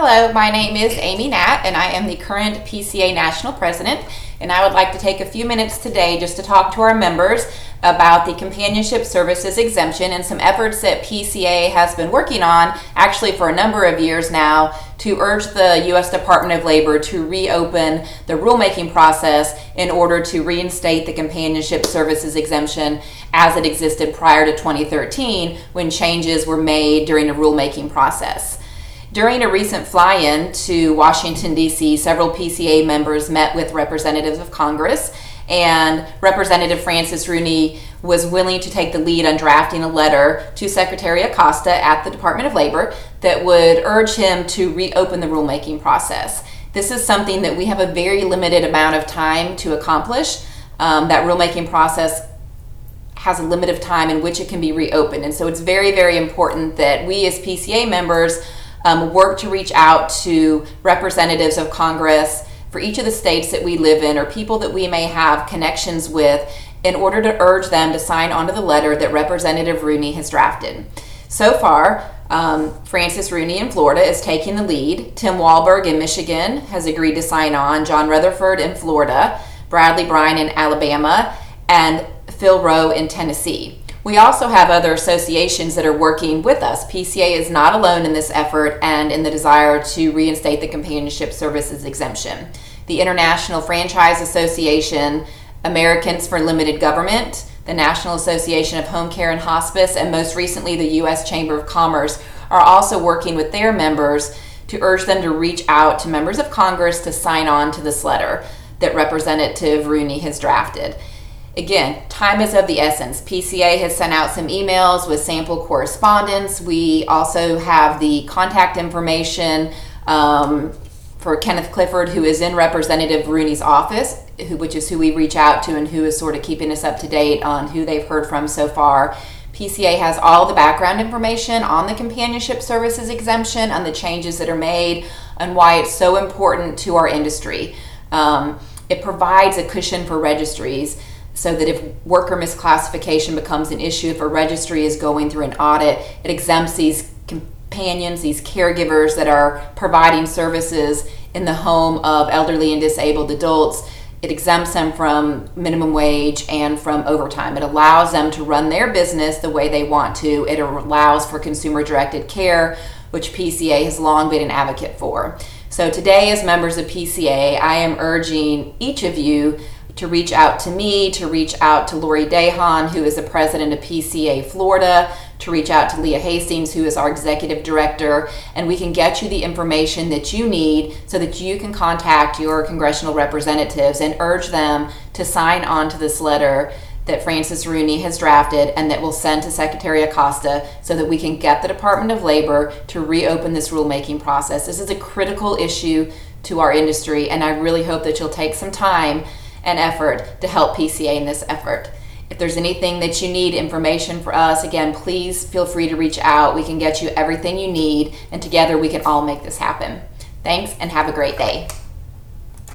Hello, my name is Amy Nat, and I am the current PCA National President, and I would like to take a few minutes today just to talk to our members about the companionship services exemption and some efforts that PCA has been working on, actually for a number of years now, to urge the U.S. Department of Labor to reopen the rulemaking process in order to reinstate the companionship services exemption as it existed prior to 2013, when changes were made during the rulemaking process. During a recent fly-in to Washington, D.C., several PCA members met with representatives of Congress, and Representative Francis Rooney was willing to take the lead on drafting a letter to Secretary Acosta at the Department of Labor that would urge him to reopen the rulemaking process. This is something that we have a very limited amount of time to accomplish. That rulemaking process has a limit of time in which it can be reopened, and so it's very, very important that we as PCA members work to reach out to representatives of Congress for each of the states that we live in, or people that we may have connections with, in order to urge them to sign onto the letter that Representative Rooney has drafted. So far, Francis Rooney in Florida is taking the lead. Tim Walberg in Michigan has agreed to sign on, John Rutherford in Florida, Bradley Bryan in Alabama, and Phil Rowe in Tennessee. We also have other associations that are working with us. PCA is not alone in this effort and in the desire to reinstate the companionship services exemption. The International Franchise Association, Americans for Limited Government, the National Association of Home Care and Hospice, and most recently the U.S. Chamber of Commerce are also working with their members to urge them to reach out to members of Congress to sign on to this letter that Representative Rooney has drafted. Again, time is of the essence. PCA has sent out some emails with sample correspondence. We also have the contact information for Kenneth Clifford, who is in Representative Rooney's office, which is who we reach out to and who is sort of keeping us up to date on who they've heard from so far. PCA has all the background information on the companionship services exemption, on the changes that are made, and why it's so important to our industry. It provides a cushion for registries, so that if worker misclassification becomes an issue, if a registry is going through an audit, it exempts these companions, these caregivers that are providing services in the home of elderly and disabled adults. It exempts them from minimum wage and from overtime. It allows them to run their business the way they want to. It allows for consumer-directed care, which PCA has long been an advocate for. So today, as members of PCA, I am urging each of you to reach out to me, to reach out to Lori Dahan, who is the president of PCA Florida, to reach out to Leah Hastings, who is our executive director, and we can get you the information that you need so that you can contact your congressional representatives and urge them to sign on to this letter that Francis Rooney has drafted and that we'll send to Secretary Acosta so that we can get the Department of Labor to reopen this rulemaking process. This is a critical issue to our industry, and I really hope that you'll take some time and effort to help PCA in this effort. If there's anything that you need information for us, again, please feel free to reach out. We can get you everything you need, and together we can all make this happen. Thanks, and have a great day.